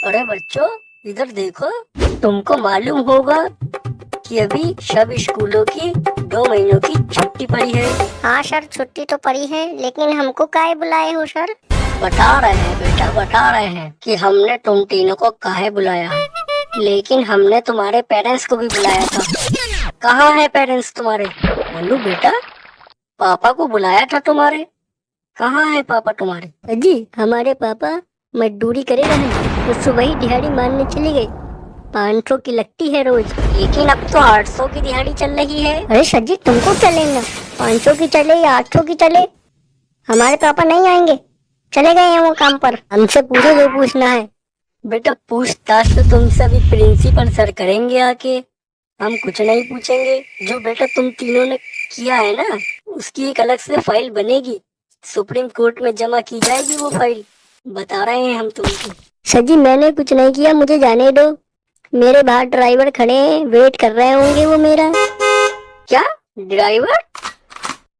अरे बच्चों, इधर देखो। तुमको मालूम होगा कि अभी सब स्कूलों की 2 महीनों की छुट्टी पड़ी है। हाँ सर, छुट्टी तो पड़ी है, लेकिन हमको काहे बुलाए हो सर? बता रहे हैं बेटा, बता रहे हैं कि हमने तुम तीनों को काहे बुलाया है। लेकिन हमने तुम्हारे पेरेंट्स को भी बुलाया था। कहाँ है पेरेंट्स तुम्हारे? बोलू बेटा, पापा को बुलाया था तुम्हारे। कहाँ है पापा तुम्हारे? जी, हमारे पापा मजदूरी करे रहे तो सुबह ही दिहाड़ी मारने चले गए। 500 की लगती है रोज। लेकिन अब तो 800 की दिहाड़ी चल रही है। अरे सर जी, तुमको चलेगा 500 की चले या 800 की चले, हमारे पापा नहीं आएंगे, चले गए हैं वो काम पर। हमसे पूछो जो पूछना है। बेटा, पूछताछ तो तुमसे अभी प्रिंसिपल सर करेंगे आके। हम कुछ नहीं पूछेंगे। जो बेटा तुम तीनों ने किया है ना, उसकी एक अलग से फाइल बनेगी, सुप्रीम कोर्ट में जमा की जाएगी वो फाइल। बता रहे हैं हम तुमको। सर जी, मैंने कुछ नहीं किया, मुझे जाने दो। मेरे बाहर ड्राइवर खड़े हैं, वेट कर रहे होंगे वो मेरा। क्या ड्राइवर?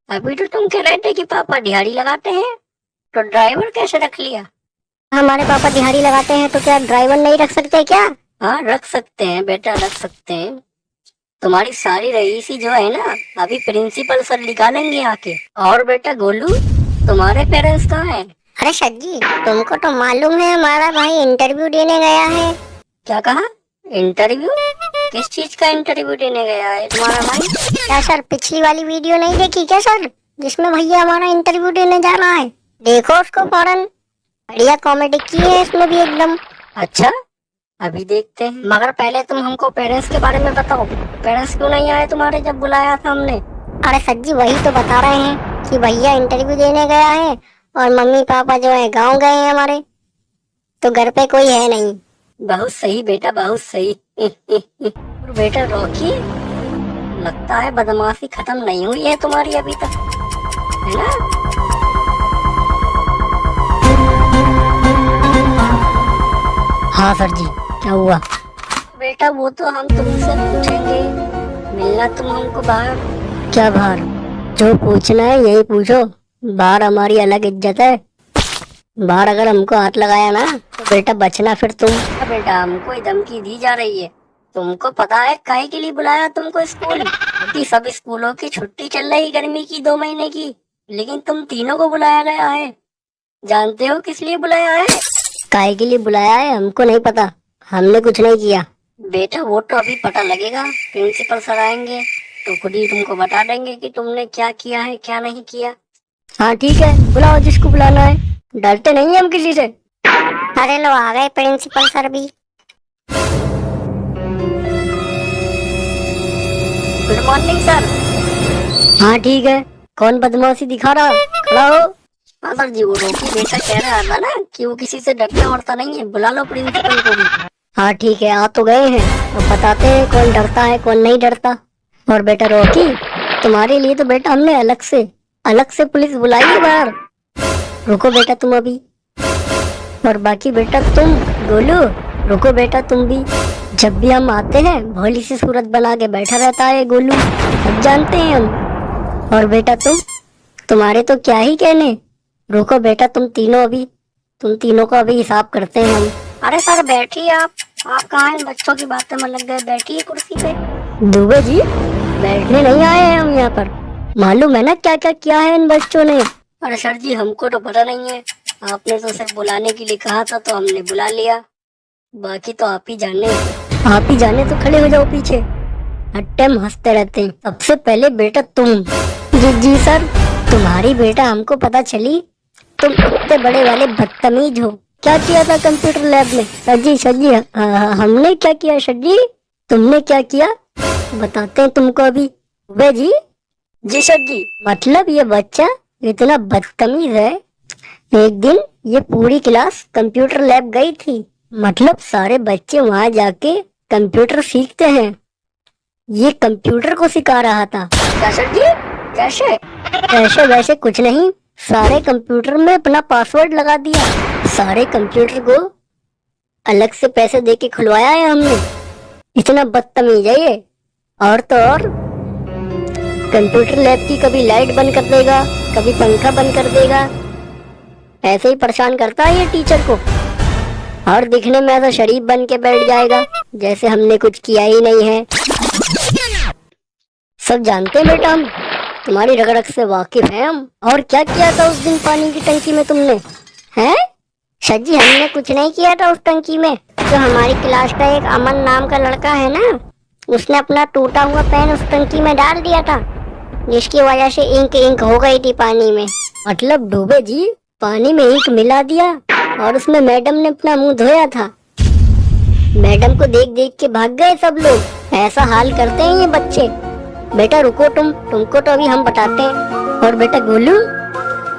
अभी तो तुम कह रहे थे कि पापा दिहाड़ी लगाते हैं, तो ड्राइवर कैसे रख लिया? हमारे पापा दिहाड़ी लगाते हैं तो क्या ड्राइवर नहीं रख सकते क्या? हाँ, रख सकते हैं बेटा, रख सकते हैं। तुम्हारी सारी रईसी जो है ना, अभी प्रिंसिपल सर निकालेंगे आके। और बेटा गोलू, तुम्हारे पेरेंट्स कहाँ हैं? अरे सर जी, तुमको तो मालूम है हमारा भाई इंटरव्यू देने गया है। क्या कहा? इंटरव्यू? किस चीज का इंटरव्यू देने गया है तुम्हारा भाई? क्या सर, पिछली वाली वीडियो नहीं देखी क्या सर, जिसमें भैया हमारा इंटरव्यू देने जा रहा है? देखो उसको फौरन, बढ़िया कॉमेडी की है इसमें भी एकदम। अच्छा, अभी देखते हैं। मगर पहले तुम हमको पेरेंट्स के बारे में बताओ। पेरेंट्स क्यों नहीं आए तुम्हारे जब बुलाया था हमने? अरे सर जी, वही तो बता रहे हैं कि भैया इंटरव्यू देने गया है और मम्मी पापा जो है गाँव गए हैं हमारे, तो घर पे कोई है नहीं। बहुत सही बेटा, बहुत सही। और बेटा रॉकी, लगता है बदमाशी खत्म नहीं हुई है तुम्हारी अभी तक, है ना? हाँ सर जी, क्या हुआ? बेटा वो तो हम तुमसे पूछेंगे, मिलना तुम हमको बाहर। क्या बाहर? जो पूछना है यही पूछो, बाहर हमारी अलग इज्जत है। बाहर अगर हमको हाथ लगाया ना तो बेटा बचना फिर तुम। बेटा, हमको धमकी दी जा रही है। तुमको पता है काहे के लिए बुलाया तुमको स्कूल? क्योंकि सब स्कूलों की छुट्टी चल रही गर्मी की 2 महीने की, लेकिन तुम तीनों को बुलाया गया है। जानते हो किस लिए बुलाया है? काहे के लिए बुलाया है हमको नहीं पता, हमने कुछ नहीं किया। बेटा वो तो अभी पता लगेगा, प्रिंसिपल सर आएंगे तो खुद ही तुमको बता देंगे कि तुमने क्या किया है क्या नहीं किया। हाँ ठीक है, बुलाओ जिसको बुलाना है, डरते नहीं हम किसी से। अरे लो, आ गए प्रिंसिपल सर भी। Good morning sir. हाँ ठीक है, कौन बदमाशी दिखा रहा, खड़ा हो। हाँ सर जी, वो रोकी बेटा कह रहा था ना कि वो किसी से डरता वरता नहीं है, बुला लो प्रिंसिपल को भी। हाँ ठीक है, आ तो गए हैं, अब बताते हैं कौन डरता है कौन नहीं डरता। और बेटा रॉकी, तुम्हारे लिए तो बेटा हमने अलग से पुलिस बुलाई है बाहर। रुको बेटा तुम अभी, और बाकी बेटा तुम गोलू, रुको बेटा तुम भी। जब भी हम आते हैं भोली सी सूरत बना के बैठा रहता है गोलू, सब जानते हैं हम। और बेटा तुम्हारे तो क्या ही कहने। रुको बेटा तुम तीनों का अभी हिसाब करते हैं हम। अरे सर बैठिए आप कहाँ हैं? बच्चों की बातें में लग गए, बैठिए कुर्सी पे। दुबे जी, बैठने नहीं आए हैं हम यहाँ पर, मालूम है ना क्या क्या किया है इन बच्चों ने। अरे सर जी, हमको तो पता नहीं है, आपने तो सिर्फ बुलाने के लिए कहा था तो हमने बुला लिया, बाकी तो आप ही जाने तो खड़े हो जाओ पीछे, हर टाइम हंसते रहते हैं। सबसे पहले बेटा तुम। जी सर, तुम्हारी बेटा हमको पता चली तुम इतने बड़े वाले बदतमीज हो। क्या किया था कंप्यूटर लैब में? सर जी हमने क्या किया सर जी? तुमने क्या किया बताते हैं तुमको अभी। वे जी सर जी। मतलब ये बच्चा इतना बदतमीज है, एक दिन ये पूरी क्लास कंप्यूटर लैब गई थी, मतलब सारे बच्चे वहाँ जाके कंप्यूटर सीखते हैं, ये कंप्यूटर को सिखा रहा था। क्या सर जी? कैसे? ऐसे वैसे कुछ नहीं, सारे कंप्यूटर में अपना पासवर्ड लगा दिया, सारे कंप्यूटर को अलग से पैसे देके खुलवाया है हमने। इतना बदतमीज है ये। और तो और कंप्यूटर लैब की कभी लाइट बंद कर देगा, कभी पंखा बंद कर देगा, ऐसे ही परेशान करता है ये टीचर को। और दिखने में ऐसा शरीफ बन के बैठ जाएगा जैसे हमने कुछ किया ही नहीं है। सब जानते हैं बेटा, हम तुम्हारी रग रग से वाकिफ हैं हम। और क्या किया था उस दिन पानी की टंकी में तुमने? हैं सर जी, हमने कुछ नहीं किया था उस टंकी में। जो हमारी क्लास का एक अमन नाम का लड़का है ना, उसने अपना टूटा हुआ पेन उस टंकी में डाल दिया था, जिसकी वजह से इंक इंक हो गई थी पानी में। मतलब डूबे जी, पानी में इंक मिला दिया और उसमें मैडम ने अपना मुंह धोया था। मैडम को देख देख के भाग गए सब लोग। ऐसा हाल करते हैं ये बच्चे। बेटा रुको, तुमको तो अभी हम बताते हैं। और बेटा गोलू,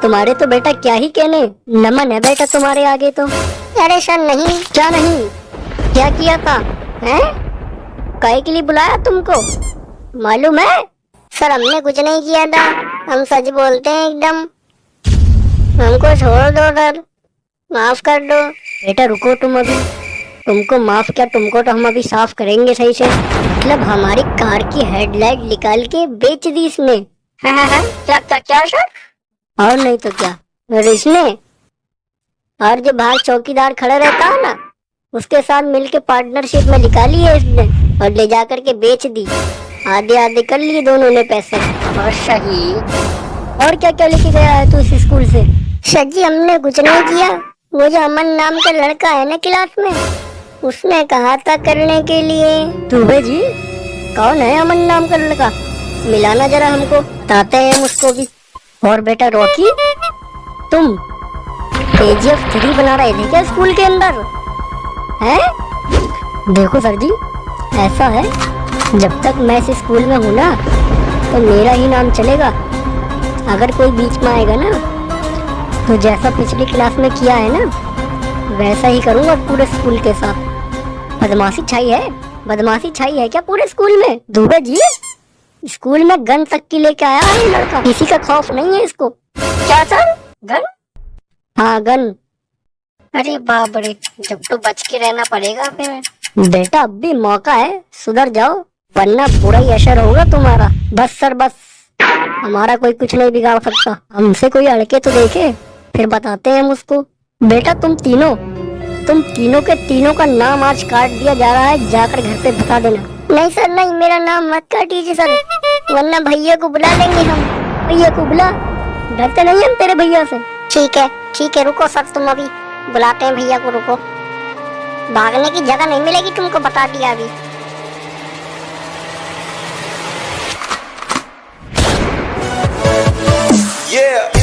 तुम्हारे तो बेटा क्या ही कहने, नमन है बेटा तुम्हारे आगे तो। अरे सर नहीं। क्या नहीं? क्या किया था? हैं? काहे के लिए बुलाया तुमको? मालूम है? सर हमने कुछ नहीं किया था, हम सच बोलते हैं एकदम। हमको छोड़ दो सर, माफ कर दो। बेटा रुको तुम अभी, तुमको माफ क्या, तुमको तो हम अभी साफ करेंगे सही से। मतलब हमारी कार की हेडलाइट निकाल के बेच दी इसने। क्या सर? और नहीं तो क्या, और इसने और जो बाहर चौकीदार खड़ा रहता है ना, उसके साथ मिलके पार्टनरशिप में निकाली है इसने और ले जाकर के बेच दी। आधे आधे कर लिए दोनों ने पैसे। और सही। और क्या क्या लेके गया है तू इस स्कूल से? सर जी हमने कुछ नहीं किया। वो जो अमन नाम का लड़का है ना क्लास में, उसने कहा था करने के लिए। दुबे जी, कौन है अमन नाम का लड़का? मिलाना जरा हमको, बताते हैं हम उसको भी। और बेटा रॉकी, तुम KGF 3 बना रहे थे क्या स्कूल के अंदर? हैं? देखो सर जी, ऐसा है, जब तक मैं इस स्कूल में हूँ ना, तो मेरा ही नाम चलेगा। अगर कोई बीच में आएगा ना, तो जैसा पिछली क्लास में किया है ना, वैसा ही करूँगा पूरे स्कूल के साथ। बदमाशी बदमाशी छाई है क्या पूरे स्कूल में? दुबे जी, स्कूल में गन तक की लेके आया है लड़का, किसी का खौफ नहीं है इसको। क्या सर? गन? हाँ गन। अरे बाप रे, जब तो बच के रहना पड़ेगा फिर। बेटा अब भी मौका है, सुधर जाओ, वरना पूरा ही असर होगा तुम्हारा। बस सर बस, हमारा कोई कुछ नहीं बिगाड़ सकता। हमसे कोई अड़के तो देखे, फिर बताते हैं हम उसको। बेटा तुम तीनों के तीनों का नाम आज काट दिया जा रहा है, जाकर घर पे बता देना। नहीं सर नहीं, मेरा नाम मत काटिए सर, वरना भैया को बुला लेंगे हम। भैया को बुला? डरते नहीं हम तेरे भैया से। ठीक है रुको सर, तुम अभी बुलाते हैं भैया को, रुको। भागने की जगह नहीं मिलेगी तुमको, बता दिया अभी। Yeah.